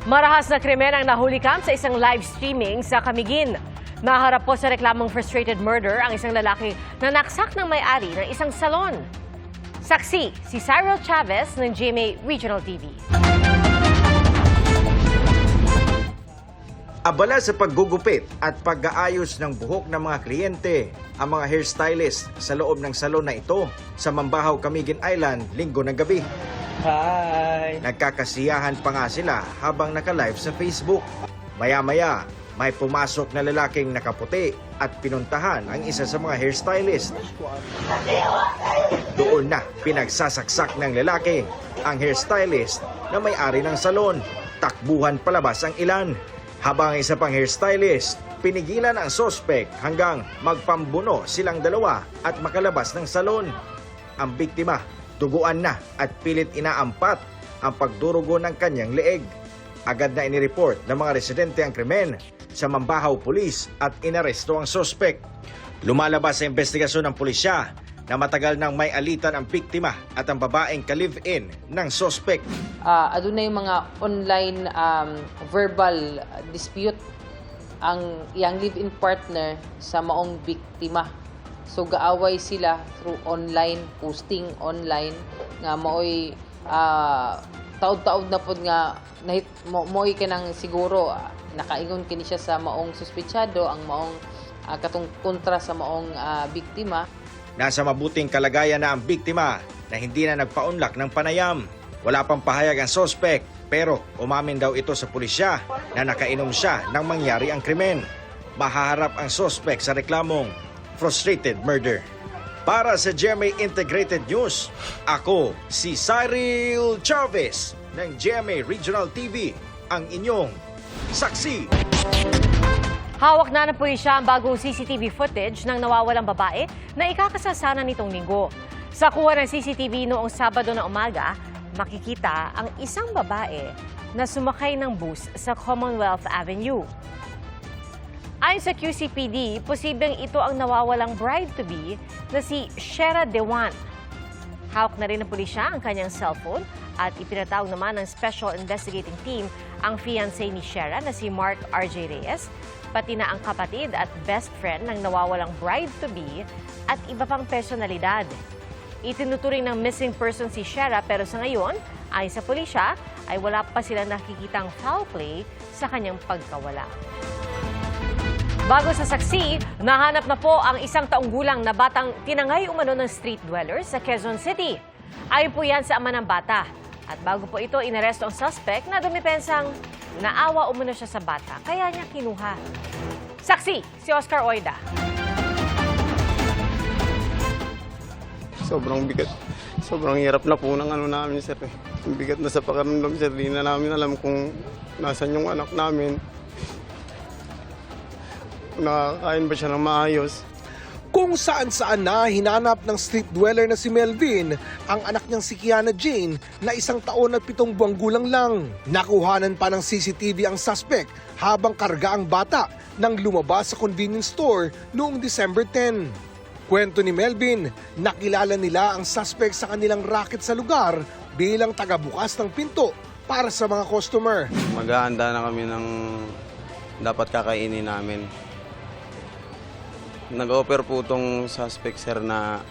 Marahas na krimen ang nahuli sa isang live streaming sa Camiguin. Naharap po sa reklamong frustrated murder ang isang lalaki na naksak ng may-ari ng isang salon. Saksi, si Cyril Chavez ng GMA Regional TV. Abala sa paggugupit at pag-aayos ng buhok ng mga kliyente ang mga hairstylist sa loob ng salon na ito sa Mambahaw, Camiguin Island, Linggo ng gabi. Hi! Nagkakasiyahan pa nga sila habang naka-live sa Facebook. Maya-maya, may pumasok na lalaking nakaputi at pinuntahan ang isa sa mga hairstylist. Doon na pinagsasaksak ng lalaki ang hairstylist na may-ari ng salon. Takbuhan palabas ang ilan. Habang isa pang hairstylist, pinigilan ang sospek hanggang magpambuno silang dalawa at makalabas ng salon. Ang biktima, duguan na at pilit inaampat ang pagdurugo ng kanyang leeg. Agad na inireport ng mga residente ang krimen sa Mambahaw Police at inaresto ang sospek. Lumalabas sa investigasyon ng pulisya na matagal nang may alitan ang biktima at ang babaeng ka-live-in ng sospek. Adunay mga online verbal dispute ang iyang live-in partner sa maong biktima. So gaaway sila through online, posting online nga maoy taud-taud na pod nga moy kanang siguro nakaingon kini siya sa maong suspetsado ang maong katong kontra sa maong biktima. Nasa mabuting kalagayan na ang biktima na hindi na nagpaunlak ng panayam. Wala pang pahayag ang sospek pero umamin daw ito sa pulisya na nakainom siya nang mangyari ang krimen. Mahaharap ang sospek sa reklamong frustrated murder. Para sa GMA Integrated News, ako si Cyril Chavez ng GMA Regional TV, ang inyong saksi. Hawak na ng pulisya ang bagong CCTV footage ng nawawalang babae na ikakasasana nitong linggo. Sa kuha ng CCTV noong Sabado na umaga, makikita ang isang babae na sumakay ng bus sa Commonwealth Avenue. Ayon sa QCPD, posibleng ito ang nawawalang bride-to-be na si Shera Dewan. Hawak na rin ng pulisya ang kanyang cellphone at ipinatawag naman ng Special Investigating Team ang fiancé ni Shera na si Mark R.J. Reyes, pati na ang kapatid at best friend ng nawawalang bride-to-be at iba pang personalidad. Itinuturing ng missing person si Shera pero sa ngayon, ayon sa pulisya, ay wala pa sila nakikitang foul play sa kanyang pagkawala. Bago sa saksi, nahanap na po ang isang taong gulang na batang tinangay umano ng street dwellers sa Quezon City. Ayon po yan sa ama ng bata. At bago po ito, inaresto ang suspect na dumipensang naawa umano siya sa bata, kaya niya kinuha. Saksi, si Oscar Oida. Sobrang bigat. Sobrang hirap na po ng namin, sir. Ang bigat na sa pakiramdam, sir. Di na namin alam kung nasan yung anak namin. Nakakain ba siya ng maayos? Kung saan-saan na hinanap ng street dweller na si Melvin ang anak niyang si Kiana Jane na 1 taon at 7 buwang gulang lang. Nakuhanan pa ng CCTV ang suspect habang karga ang bata nang lumabas sa convenience store noong December 10. Kwento ni Melvin, nakilala nila ang suspect sa kanilang racket sa lugar bilang tagabukas ng pinto para sa mga customer. Maghahanda na kami ng dapat kakainin namin. Nag-offer po itong suspect, sir, na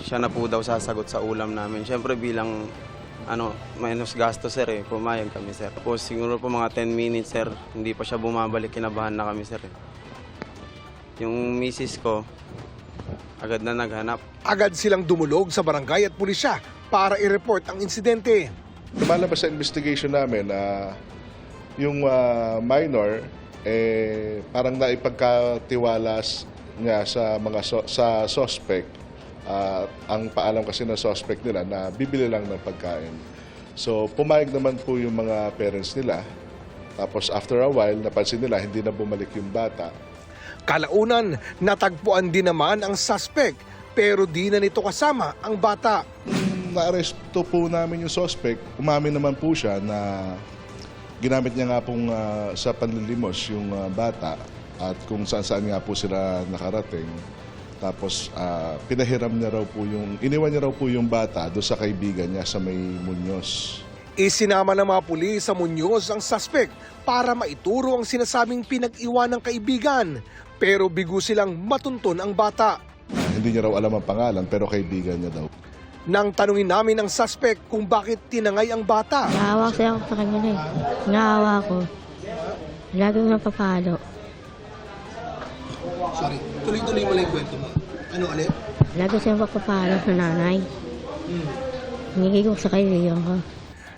siya na po daw sasagot sa ulam namin. Siyempre bilang minus gasto, sir, pumayag kami, sir. Tapos siguro po mga 10 minutes, sir, hindi pa siya bumabalik, kinabahan na kami, sir. Yung misis ko, agad na naghanap. Agad silang dumulog sa barangay at pulisya para i-report ang insidente. Lumalabas sa investigation namin na yung minor parang naipagkatiwala nga sa mga sa suspect. Ang paalam kasi ng suspect nila na bibili lang ng pagkain. So pumayag naman po yung mga parents nila. Tapos after a while, napansin nila hindi na bumalik yung bata. Kalaunan, natagpuan din naman ang suspect pero di na nito kasama ang bata. Na-aresto po namin yung suspect. Umamin naman po siya na ginamit niya nga pong sa panlilimos yung bata at kung saan-saan nga po sila nakarating. Tapos iniwan niya raw po yung bata doon sa kaibigan niya sa may Muñoz. Isinama ng mga pulis sa Muñoz ang suspect para maituro ang sinasabing pinag-iwan ng kaibigan. Pero bigo silang matuntun ang bata. Hindi niya raw alam ang pangalan pero kaibigan niya daw. Nang tanungin namin ang suspect kung bakit tinangay ang bata, Naawa kasi ako sa kanya na eh. Naawa ko. Laging napapalo. sorry, tuloy-tuloy mo lang yung kwento mo. Ano ulit? Lagi siyang papapalo sa nanay. Hinigi ko sa kaibigan ko.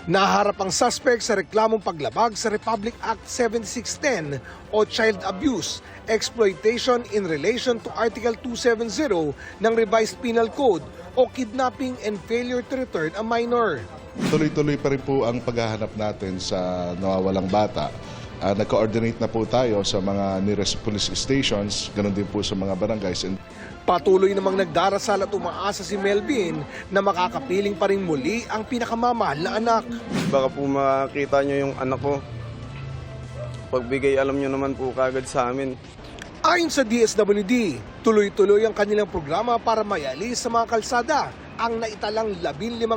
Naharap ang suspect sa reklamong paglabag sa Republic Act 7610 o Child Abuse, Exploitation in relation to Article 270 ng Revised Penal Code o Kidnapping and Failure to Return a Minor. Tuloy-tuloy pa rin po ang paghahanap natin sa nawawalang bata. Nag-coordinate na po tayo sa mga nearest police stations, ganun din po sa mga barangays. Patuloy namang nagdarasal at umaasa si Melvin na makakapiling pa rin muli ang pinakamamahal na anak. Baka po makita nyo yung anak ko. Pagbigay alam nyo naman po kagad sa amin. Ayon sa DSWD, tuloy-tuloy ang kanilang programa para mayalis sa mga kalsada ang naitalang 15,000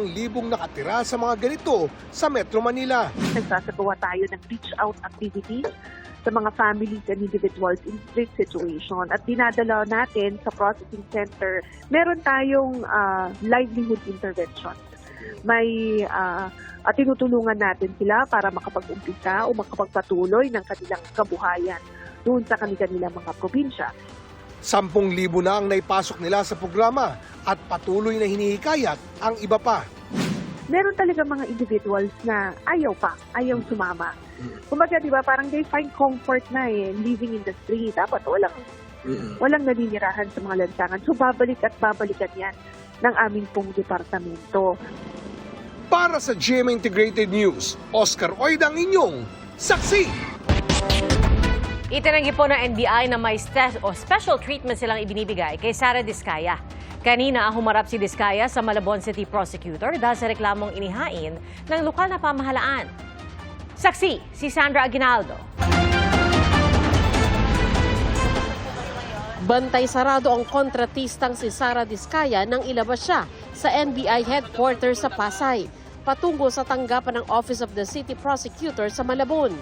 nakatira sa mga ganito sa Metro Manila. Nagsasagawa tayo ng reach-out activities sa mga families and individuals in street situation at dinadala natin sa processing center. Meron tayong livelihood interventions. May tinutulungan natin sila para makapag-umpisa o makapagpatuloy ng kanilang kabuhayan doon sa kanilang mga probinsya. 10,000 na ang naipasok nila sa programa at patuloy na hinihikayat ang iba pa. Meron talaga mga individuals na ayaw sumama. Kumbaga, di ba, parang they find comfort na living in the street. Dapat walang naninirahan sa mga lansangan. So, babalik at babalikan yan ng aming pong departamento. Para sa GMA Integrated News, Oscar Oida ang inyong saksi. Itinanggi po ng NBI na may special treatment silang ibinibigay kay Sara Diskaya. Kanina humarap si Diskaya sa Malabon City Prosecutor dahil sa reklamong inihain ng lokal na pamahalaan. Saksi, si Sandra Aguinaldo. Bantay sarado ang kontratistang si Sara Diskaya nang ilabas siya sa NBI headquarters sa Pasay, patungo sa tanggapan ng Office of the City Prosecutor sa Malabon.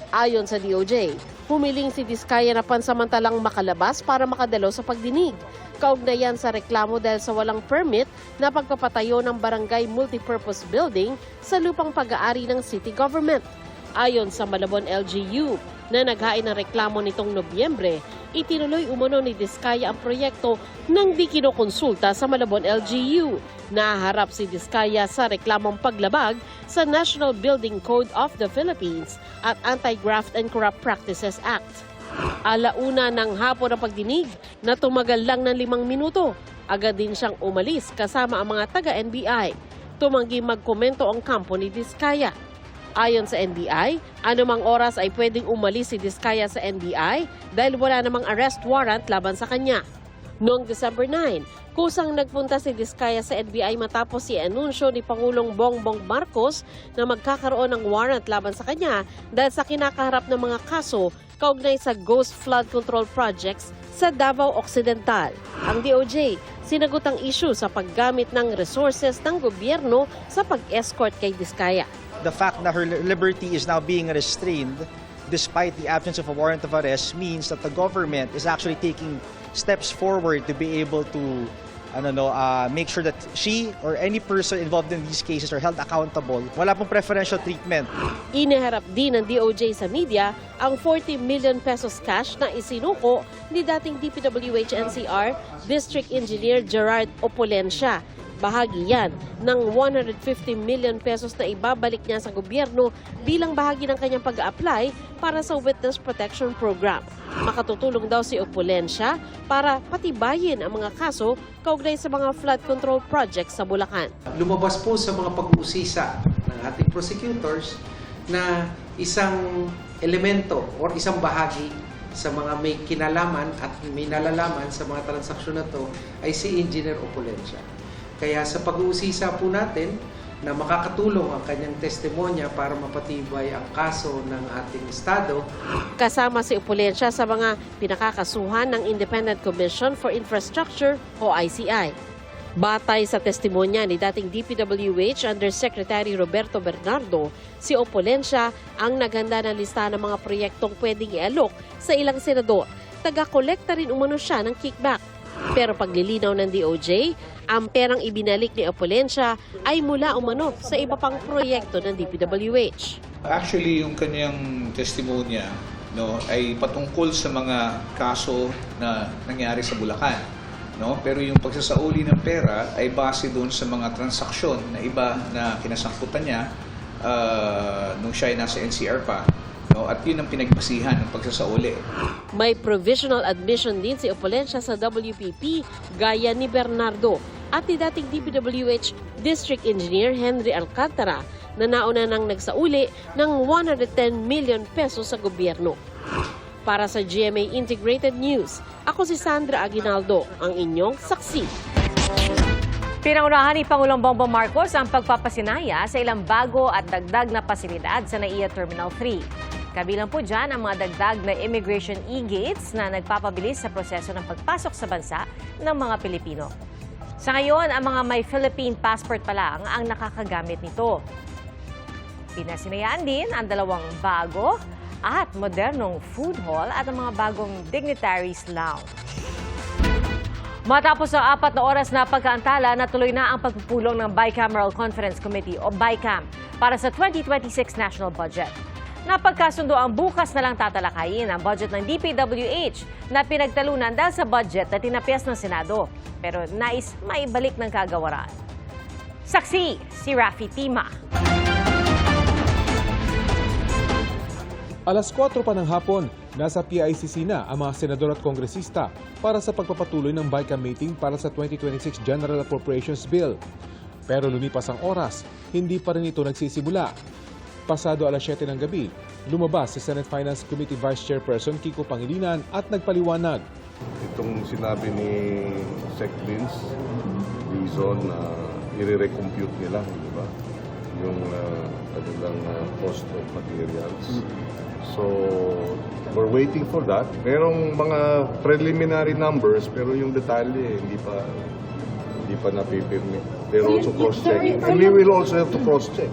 Ayon sa DOJ, humiling si Diskaya na pansamantalang makalabas para makadalo sa pagdinig. Kaugnayan sa reklamo dahil sa walang permit na pagpapatayo ng barangay multipurpose building sa lupang pag-aari ng city government. Ayon sa Malabon LGU na naghain ng reklamo nitong Nobyembre, itinuloy umano ni Diskaya ang proyekto nang di kinokonsulta sa Malabon LGU. Naharap si Diskaya sa reklamong paglabag sa National Building Code of the Philippines at Anti-Graft and Corrupt Practices Act. Alauna ng hapon ang pagdinig na tumagal lang ng 5 minuto. Agad din siyang umalis kasama ang mga taga-NBI. Tumanggi magkomento ang kampo ni Diskaya. Ayon sa NBI, anumang oras ay pwedeng umalis si Diskaya sa NBI dahil wala namang arrest warrant laban sa kanya. Noong December 9, kusang nagpunta si Diskaya sa NBI matapos i-anunsyo ni Pangulong Bongbong Marcos na magkakaroon ng warrant laban sa kanya dahil sa kinakaharap ng mga kaso kaugnay sa ghost flood control projects sa Davao Occidental. Ang DOJ, sinagot ang issue sa paggamit ng resources ng gobyerno sa pag-escort kay Diskaya. The fact that her liberty is now being restrained despite the absence of a warrant of arrest means that the government is actually taking steps forward to be able to make sure that she or any person involved in these cases are held accountable. Wala pong preferential treatment. Iniharap din ng DOJ sa media ang 40 million pesos cash na isinuko ni dating DPWH NCR District Engineer Gerard Opolencia. Bahagi yan ng 150 million pesos na ibabalik niya sa gobyerno bilang bahagi ng kanyang pag-a-apply para sa Witness Protection Program. Makatutulong daw si Opolencia para patibayin ang mga kaso kaugnay sa mga flood control projects sa Bulacan. Lumabas po sa mga pag-uusisa ng ating prosecutors na isang elemento or isang bahagi sa mga may kinalaman at may nalalaman sa mga transaksyon na to ay si Engineer Opolencia. Kaya sa pag-uusisa po natin na makakatulong ang kanyang testimonya para mapatibay ang kaso ng ating Estado. Kasama si Opolencia sa mga pinakakasuhan ng Independent Commission for Infrastructure o ICI. Batay sa testimonya ni dating DPWH Undersecretary Roberto Bernardo, si Opolensya ang naghanda ng listahan ng mga proyektong pwedeng i-alok sa ilang senador. Taga-kolekta rin umano siya ng kickback. Pero paglilinaw ng DOJ, ang perang ibinalik ni Opolensya ay mula umano sa iba pang proyekto ng DPWH. Actually, yung kanyang testimonya ay patungkol sa mga kaso na nangyari sa Bulacan. Pero yung pagsasauli ng pera ay base doon sa mga transaksyon na iba na kinasangkutan niya nung siya ay nasa NCR pa. At yun ang pinagbasihan ng pagsasauli. May provisional admission din si Opolensya sa WPP gaya ni Bernardo at ni dating DPWH District Engineer Henry Alcantara na nauna nang nagsauli ng 110 million pesos sa gobyerno. Para sa GMA Integrated News, ako si Sandra Aguinaldo, ang inyong saksi. Pinangunahan ni Pangulong Bongbong Marcos ang pagpapasinaya sa ilang bago at dagdag na pasilidad sa NAIA Terminal 3. Kabilang po dyan ang mga dagdag na immigration e-gates na nagpapabilis sa proseso ng pagpasok sa bansa ng mga Pilipino. Sa ngayon, ang mga may Philippine passport pa lang ang nakakagamit nito. Pinasinayaan din ang dalawang bago at modernong food hall at ang mga bagong dignitaries lounge. Matapos ang 4 na oras na pagkaantala, natuloy na ang pagpupulong ng Bicameral Conference Committee o BICAM para sa 2026 National Budget. Napagkasundo ang bukas na lang tatalakayin ang budget ng DPWH na pinagtalunan dahil sa budget na tinapyas ng Senado. Pero nais maibalik ng kagawaran. Saksi si Rafi Tima. Alas 4 pa ng hapon, nasa PICC na ang mga senador at kongresista para sa pagpapatuloy ng BICAM meeting para sa 2026 General Appropriations Bill. Pero lumipas ang oras, hindi pa rin ito nagsisimula. Pasado alas 7 ng gabi, lumabas si Senate Finance Committee Vice Chairperson Kiko Pangilinan at nagpaliwanag. Itong sinabi ni Sec. Vince Dizon na i-recompute nila, di ba? Yung kanilang cost of materials. So, we're waiting for that. Merong mga preliminary numbers pero yung detalye hindi pa napipirmi. Pero also cross-checking. And we will also have to cross-check.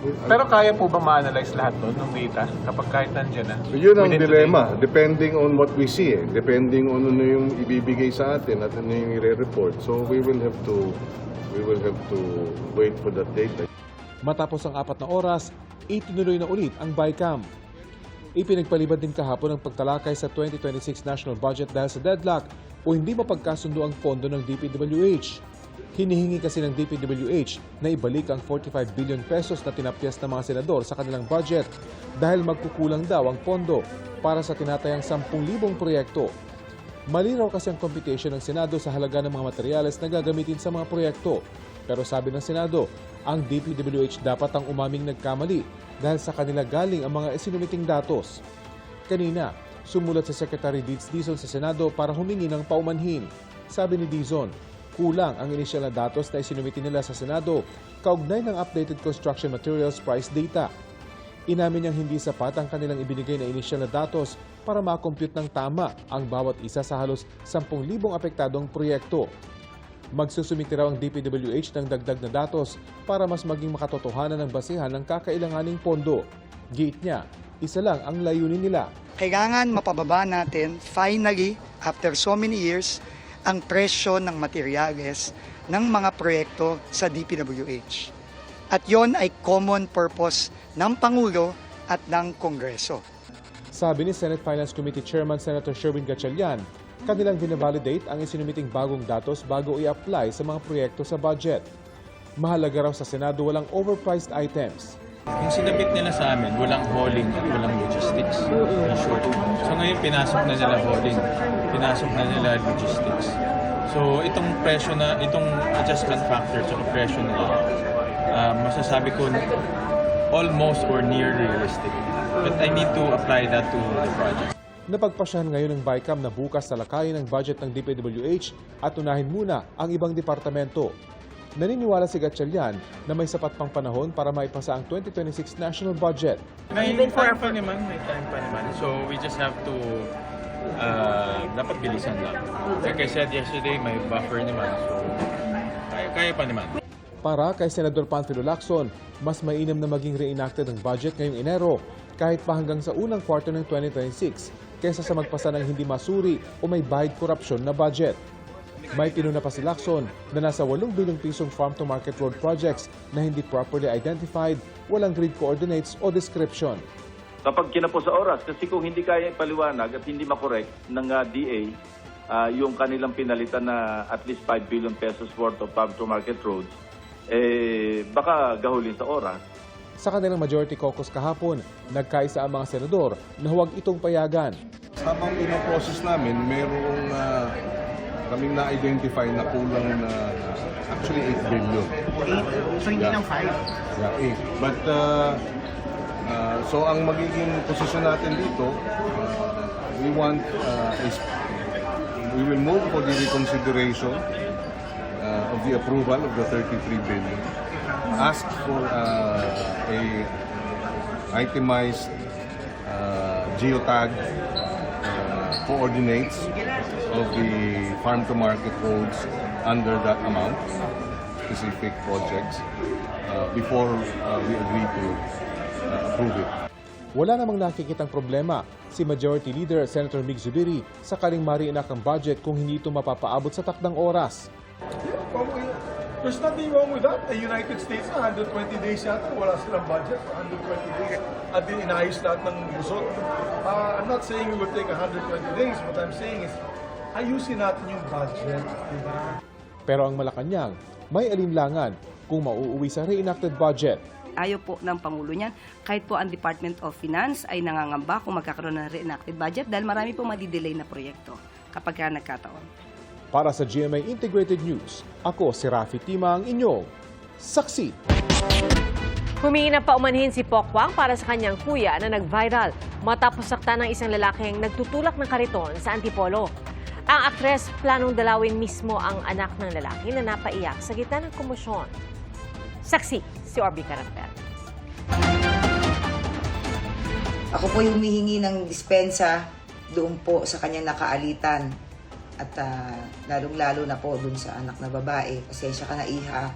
Pero kaya po ba ma-analyze lahat nun, ng data kapag kahit nandiyan na? So yun ang dilemma, depending on what we see, depending on ano yung ibibigay sa atin at ano yung i-report. So we will have to wait for that data. Matapos ang 4 na oras, itinuloy na ulit ang BICAM. Ipinagpalibad din kahapon ang pagtalakay sa 2026 National Budget dahil sa deadlock o hindi mapagkasundo ang pondo ng DPWH. Hinihingi kasi ng DPWH na ibalik ang 45 billion pesos na tinapyas ng mga senador sa kanilang budget dahil magkukulang daw ang pondo para sa tinatayang 10,000 proyekto. Malinaw kasi ang computation ng Senado sa halaga ng mga materyales na gagamitin sa mga proyekto. Pero sabi ng Senado, ang DPWH dapat ang umaming nagkamali dahil sa kanila galing ang mga isinumiting datos. Kanina, sumulat si Secretary Dids Dizon sa Senado para humingi ng paumanhin. Sabi ni Dizon, kulang ang inisyal na datos na isinumiti nila sa Senado kaugnay ng updated construction materials price data. Inamin niyang hindi sapat ang kanilang ibinigay na inisyal na datos para makompute ng tama ang bawat isa sa halos 10,000 apektadong proyekto. Magsusumiti raw ang DPWH ng dagdag na datos para mas maging makatotohanan ang basehan ng kakailanganing pondo. Giit niya, isa lang ang layunin nila. Kailangan mapababa natin finally after so many years ang presyo ng materyales ng mga proyekto sa DPWH. At yon ay common purpose ng Pangulo at ng Kongreso. Sabi ni Senate Finance Committee Chairman Senator Sherwin Gatchalian, kanilang binavalidate ang isinumiting bagong datos bago i-apply sa mga proyekto sa budget. Mahalaga raw sa Senado walang overpriced items. Yung sinabit nila sa amin, walang hauling at walang logistics. In short. So ngayon pinasok na nila hauling, pinasok na nila logistics. So itong presyo na, itong adjustment factor sa presyo nila, masasabi ko almost or near realistic. But I need to apply that to the project. Napagpasyahan ngayon ng BICAM na bukas talakayin ang budget ng DPWH at unahin muna ang ibang departamento. Naniniwala si Gatchalian na may sapat pang panahon para maipasa ang 2026 national budget. May time pa naman, So we just have to dapat bilisan lang. Like I said yesterday, may buffer naman. So kaya pa naman. Para kay Senador Panfilo Lacson, mas mainam na maging reenacted ang budget ngayong Enero kahit pa hanggang sa unang quarter ng 2026 kaysa sa magpasa ng hindi masuri o may bahid korupsyon na budget. May pinuna pa si Lacson na nasa 8 bilyong pisong farm-to-market road projects na hindi properly identified, walang grid coordinates o description. Kapag kinapos sa oras, kasi kung hindi kaya ipaliwanag at hindi makorek ng DA, yung kanilang pinalitan na at least 5 billion pesos worth of farm-to-market roads, baka gahulin sa oras. Sa kanilang majority caucus kahapon, nagkaisa ang mga senador na huwag itong payagan. Habang pinoprocess namin, merong kaming na-identify na kulang na actually 8 billion. 8? So hindi ng 5? Yeah, 8. But so ang magiging posisyon natin dito, we will move for the reconsideration of the approval of the 33 billion. Ask for a itemized geotag coordinates of the farm-to-market roads under that amount, specific projects, before we agree to approve it. Wala namang nakikitang problema si Majority Leader Senator Mig Zubiri sakaling mariinak ang budget kung hindi ito mapapaabot sa takdang oras. There's nothing wrong with that. The United States, 120 days yata, wala silang budget, 120 days. At di inayos lahat ng busot. I'm not saying we will take 120 days. What I'm saying is, ayusin natin yung budget. Diba? Pero ang Malacanang, may alinlangan kung mauuwi sa reenacted budget. Ayaw po ng Pangulo niyan. Kahit po ang Department of Finance ay nangangamba kung magkakaroon ng reenacted budget dahil marami po madidelay na proyekto kapag nagkataon. Para sa GMA Integrated News, ako si Rafi Tima, ang inyong saksi. Humingi ng paumanhin si Pokwang para sa kanyang kuya na nag-viral matapos saktan ng isang lalaking nagtutulak ng kariton sa Antipolo. Ang aktres planong dalawin mismo ang anak ng lalaki na napaiyak sa gitna ng komosyon. Saksi si Orby Carampel. Ako po yung humihingi ng dispensa doon po sa kanyang nakaalitan. At lalong-lalo na po dun sa anak na babae. Pasensya ka na, iha.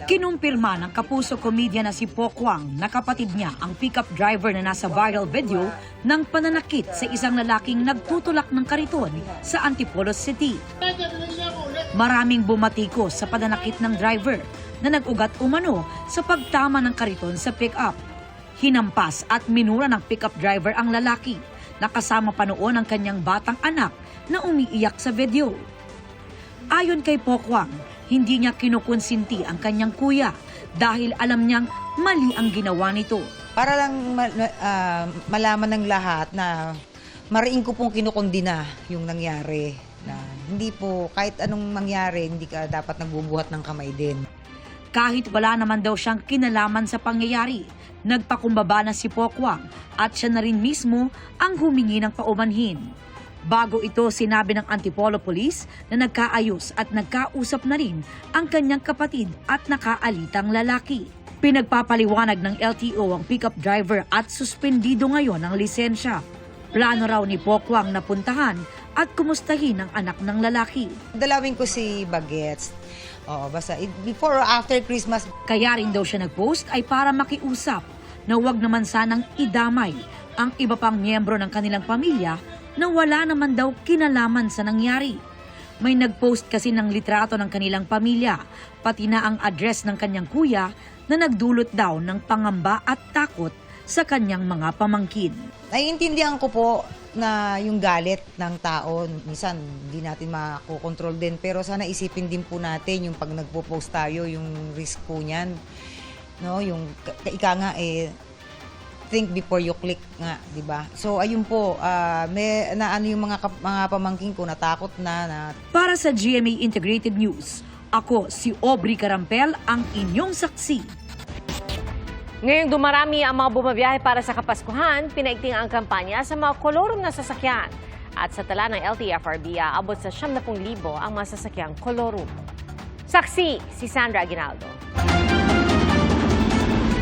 Kinumpirma ng kapuso komedya na si Pokwang na kapatid niya ang pickup driver na nasa viral video ng pananakit sa isang lalaking nagtutulak ng kariton sa Antipolo City. Maraming bumatikos sa pananakit ng driver na nag-ugat umano sa pagtama ng kariton sa pickup. Hinampas at minura ng pickup driver ang lalaki. Nakasama pa noon ang kanyang batang anak na umiiyak sa video. Ayon kay Pokwang, hindi niya kinukonsinti ang kanyang kuya dahil alam niyang mali ang ginawa nito. Para lang malaman ng lahat na mariin ko pong kinukondina yung nangyari. Na hindi po, kahit anong mangyari, hindi ka dapat nagbubuhat ng kamay din. Kahit wala naman daw siyang kinalaman sa pangyayari, nagpakumbaba na si Pokwang at siya na rin mismo ang humingi ng paumanhin. Bago ito, sinabi ng Antipolo Police na nagkaayos at nagkausap na rin ang kanyang kapatid at nakaalitang lalaki. Pinagpapaliwanag ng LTO ang pickup driver at suspendido ngayon ang lisensya. Plano raw ni Pokwang na puntahan at kumustahin ang anak ng lalaki. Dalawin ko si Bagets. Basta before or after Christmas. Kaya rin daw siya nag-post ay para makiusap na huwag naman sanang idamay ang iba pang miyembro ng kanilang pamilya na wala naman daw kinalaman sa nangyari. May nag-post kasi ng litrato ng kanilang pamilya, pati na ang address ng kanyang kuya na nagdulot daw ng pangamba at takot sa kanyang mga pamangkin. Naiintindihan ko po na yung galit ng tao, minsan hindi natin makokontrol din, pero sana isipin din po natin yung pag nagpo-post tayo, yung risk po niyan. No, yung ika nga think before you click nga, di ba? So ayun po, may yung mga pamangkin ko natakot na. Para sa GMA Integrated News, ako si Aubrey Carampel, ang inyong saksi. Ngayong dumarami ang mga bumabiyahe para sa Kapaskuhan, pinaigting ang kampanya sa mga kolorum na sasakyan. At sa tala ng LTFRB, aabot sa 70,000 ang mga sasakyang kolorum. Saksi si Sandra Aguinaldo.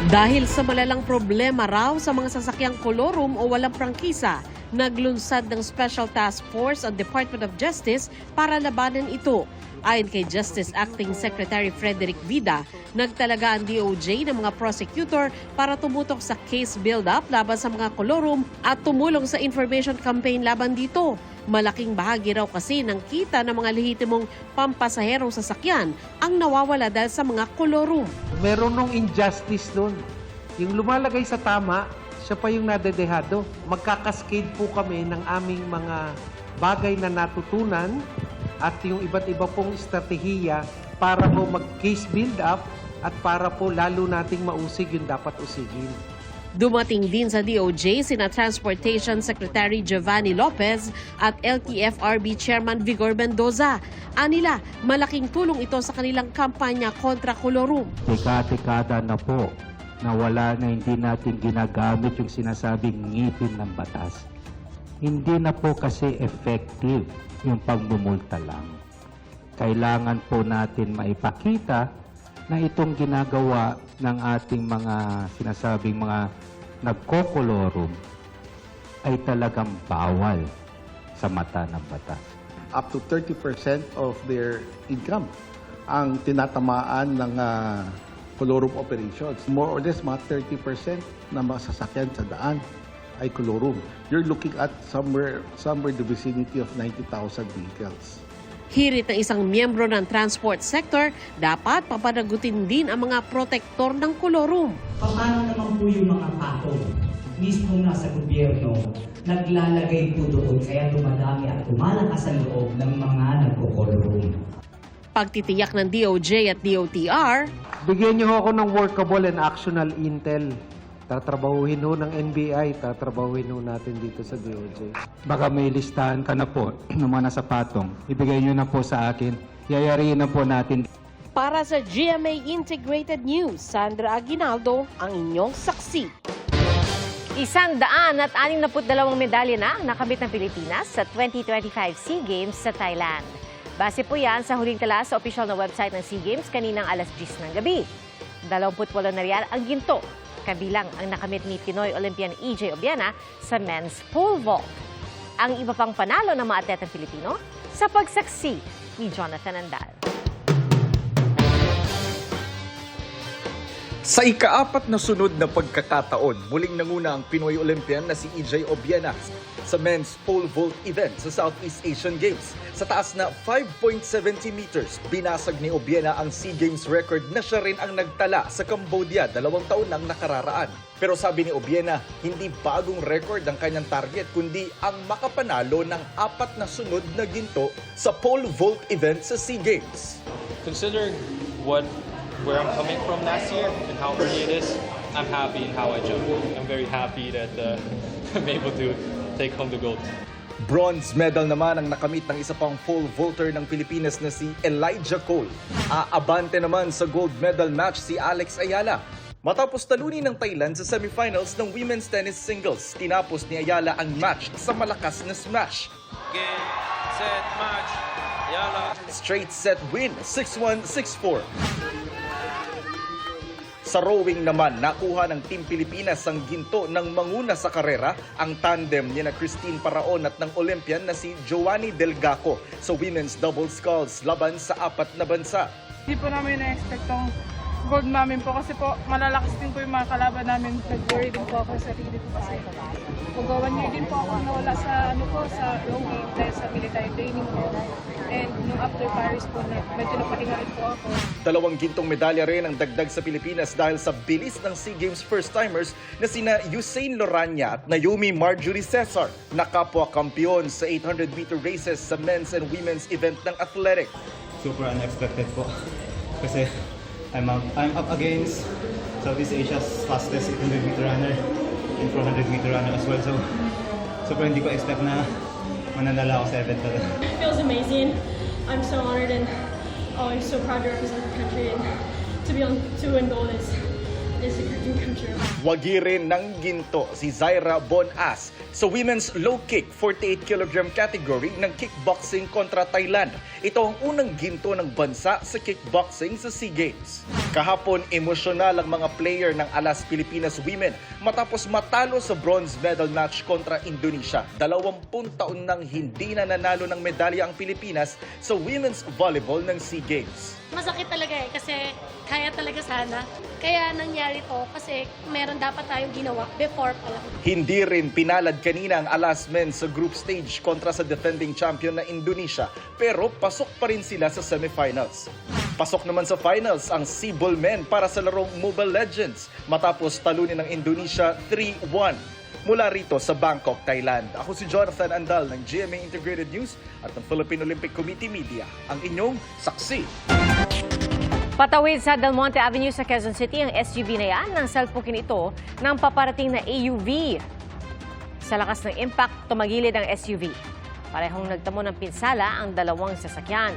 Dahil sa malalang problema raw sa mga sasakyang kolorum o walang prangkisa, naglunsad ng Special Task Force ang Department of Justice para labanan ito. Ayon kay Justice Acting Secretary Frederick Vida, nagtalaga ang DOJ ng mga prosecutor para tumutok sa case build-up laban sa mga kolorum at tumulong sa information campaign laban dito. Malaking bahagi raw kasi ng kita ng mga lehitimong pampasaherong sasakyan ang nawawala dahil sa mga kolorum. Meron nung injustice doon. Yung lumalagay sa tama, siya pa yung nadedehado. Magkakaskade po kami ng aming mga bagay na natutunan at yung iba't iba pong estratehiya para po mag-case build-up at para po lalo nating mausig yung dapat usigin. Dumating din sa DOJ sina Transportation Secretary Giovanni Lopez at LTFRB Chairman Vigor Mendoza. Anila, malaking tulong ito sa kanilang kampanya kontra kolorum. Dekada na po na wala na hindi natin ginagamit yung sinasabing ngipin ng batas. Hindi na po kasi effective yung pagmumulta lang. Kailangan po natin maipakita na itong ginagawa ng ating mga sinasabing mga nagkokolorum ay talagang bawal sa mata ng batas. Up to 30% of their income ang tinatamaan ng kolorum operations. More or less, mga 30% na mga sasakyan sa daan ay kolorum. You're looking at somewhere the vicinity of 90,000 vehicles. Hirit ng isang miyembro ng transport sector, dapat papanagutin din ang mga protektor ng kolorum. Paano naman po yung mga tao mismo nasa gobyerno naglalagay po doon kaya dumadami at lumalakas ang loob ng mga nagkokolorum? Pagtitiyak ng DOJ at DOTR, Bigyan niyo ako ng workable and actionable intel. Tatrabahuhin ho ng NBI, tatrabahuhin ho natin dito sa DOJ. Baka may listahan ka na po ng mga nasa patong. Ibigay nyo na po sa akin. Yayariin na po natin. para sa GMA Integrated News, Sandra Aguinaldo, ang inyong saksi. 162 medalya na ang nakamit ng Pilipinas sa 2025 SEA Games sa Thailand. Base po yan sa huling tala sa opisyal na website ng SEA Games kaninang alas 10 ng gabi. 28 na riyal ang ginto, kabilang ang nakamit ni Pinoy Olympian EJ Obiena sa men's pole vault. Ang iba pang panalo ng mga atletang Pilipino sa pagsaksi ni Jonathan Andal. Sa ika-4 na sunod na pagkakataon, muling nanguna ang Pinoy Olympian na si EJ Obiena sa men's pole vault event sa Southeast Asian Games. Sa taas na 5.70 meters, binasag ni Obiena ang SEA Games record na siya rin ang nagtala sa Cambodia 2 taon nang nakararaan. Pero sabi ni Obiena, hindi bagong record ang kanyang target kundi ang makapanalo ng 4 na sunod na ginto sa pole vault event sa SEA Games. Considering where I'm coming from last year and how early it is, I'm happy in how I jumped. I'm very happy that I'm able to take home the gold. Bronze medal naman ang nakamit ng isa pang pole vaulter ng Pilipinas na si Elijah Cole. Aabante naman sa gold medal match si Alex Ayala. Matapos talunin ng Thailand sa semifinals ng women's tennis singles, tinapos ni Ayala ang match sa malakas na smash. Game, set, match, Ayala. Straight set win, 6-1, 6-4. Sa rowing naman, nakuha ng Team Pilipinas ang ginto ng manguna sa karera, ang tandem ni na Christine Paraon at ng Olympian na si Joanny Delgaco sa women's double sculls laban sa 4 na bansa. Hindi po namin na-expect ang gold namin po kasi po malalakas din po yung mga kalaban namin. Nag-worry din po ako sa sarili ko kasi mag-1 year din po ako nawala sa sa rowing dahil sa military training po. And nung after Paris po, medyo napahinga rin po ako. 2 gintong medalya rin ang dagdag sa Pilipinas dahil sa bilis ng SEA Games first-timers na sina Usain Lorania at Naomi Marjorie Cesar na kapwa-kampiyon sa 800-meter races sa men's and women's event ng athletic. Super unexpected po kasi I'm up against Southeast Asia's fastest 800-meter runner and 400-meter runner as well. So super hindi ko expect na mananala ako sa event na. It feels amazing. I'm so honored and I'm so proud to represent the country and to win gold is is a dream come true. Wagirin ng ginto si Zaira Bonas sa women's low kick 48 kg category ng kickboxing kontra Thailand. Ito ang unang ginto ng bansa sa kickboxing sa SEA Games. Kahapon, emosyonal ang mga player ng Alas Pilipinas Women matapos matalo sa bronze medal match kontra Indonesia. 20 taon nang hindi na nanalo ng medalya ang Pilipinas sa women's volleyball ng SEA Games. Masakit talaga kasi kaya talaga sana. Kaya nangyari to kasi meron dapat tayong ginawa before pa lang. Hindi rin pinalad kanina ang Alas Men sa group stage kontra sa defending champion na Indonesia, pero pasok pa rin sila sa semifinals. Pasok naman sa finals ang Sibol Men para sa larong Mobile Legends matapos talunin ng Indonesia 3-1. Mula rito sa Bangkok, Thailand. Ako si Jonathan Andal ng GMA Integrated News at ng Philippine Olympic Committee Media, ang inyong saksi. Patawid sa Del Monte Avenue sa Quezon City ang SUV na yan nang salpukin ito ng paparating na AUV. Sa lakas ng impact, tumagilid ang SUV. Parehong nagtamo ng pinsala ang dalawang sasakyan.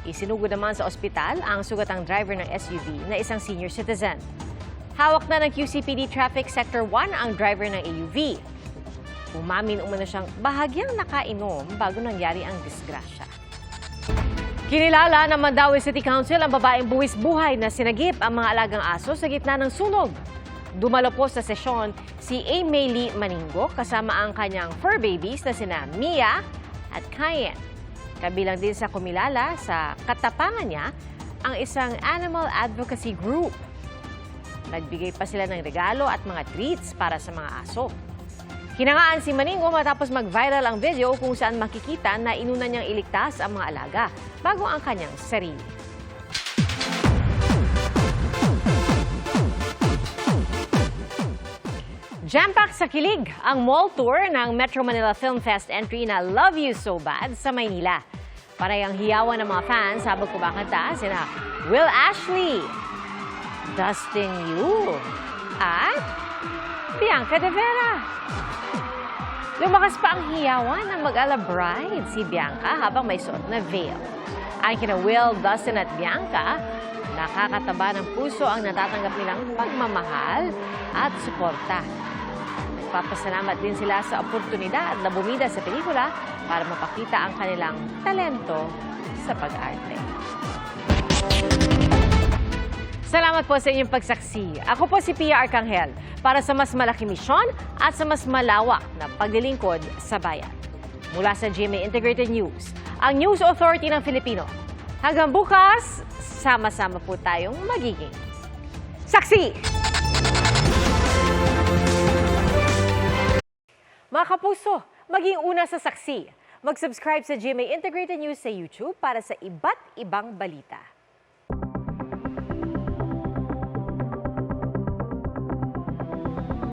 Isinugod naman sa ospital ang sugatang driver ng SUV na isang senior citizen. Hawak na ng QCPD Traffic Sector 1 ang driver ng AUV. Umamin umano siyang bahagyang nakainom bago nangyari ang disgrasya. Kinilala ng Mandaue City Council ang babaeng buwis-buhay na sinagip ang mga alagang aso sa gitna ng sunog. Dumalo po sa sesyon si A. Maylie Maningo kasama ang kanyang fur babies na sina Mia at Cayenne. Kabilang din sa kumilala sa katapangan niya ang isang animal advocacy group. Nagbigay pa sila ng regalo at mga treats para sa mga aso. Hinangaan si Maningo matapos mag-viral ang video kung saan makikita na inuna niyang iligtas ang mga alaga bago ang kanyang sarili. Jam-packed sa kilig ang mall tour ng Metro Manila Film Fest entry na Love You So Bad sa Maynila. Parehang hiyawan ng mga fans habang kumakanta sina Will Ashley, Dustin Yu, at Bianca De Vera. Lumakas pa ang hiyawan ng mag-ala bride si Bianca habang may suot na veil. Ang kina Will, Dustin at Bianca, nakakataba ng puso ang natatanggap nilang pagmamahal at suporta. Nagpapasalamat din sila sa oportunidad na bumida sa pelikula para mapakita ang kanilang talento sa pag-arte. Salamat po sa inyong pagsaksi. Ako po si Pia Arcangel para sa mas malaking misyon at sa mas malawak na paglilingkod sa bayan. Mula sa GMA Integrated News, ang News Authority ng Filipino. Hanggang bukas, sama-sama po tayong magiging saksi! Mga kapuso, maging una sa saksi. Mag-subscribe sa GMA Integrated News sa YouTube para sa iba't ibang balita.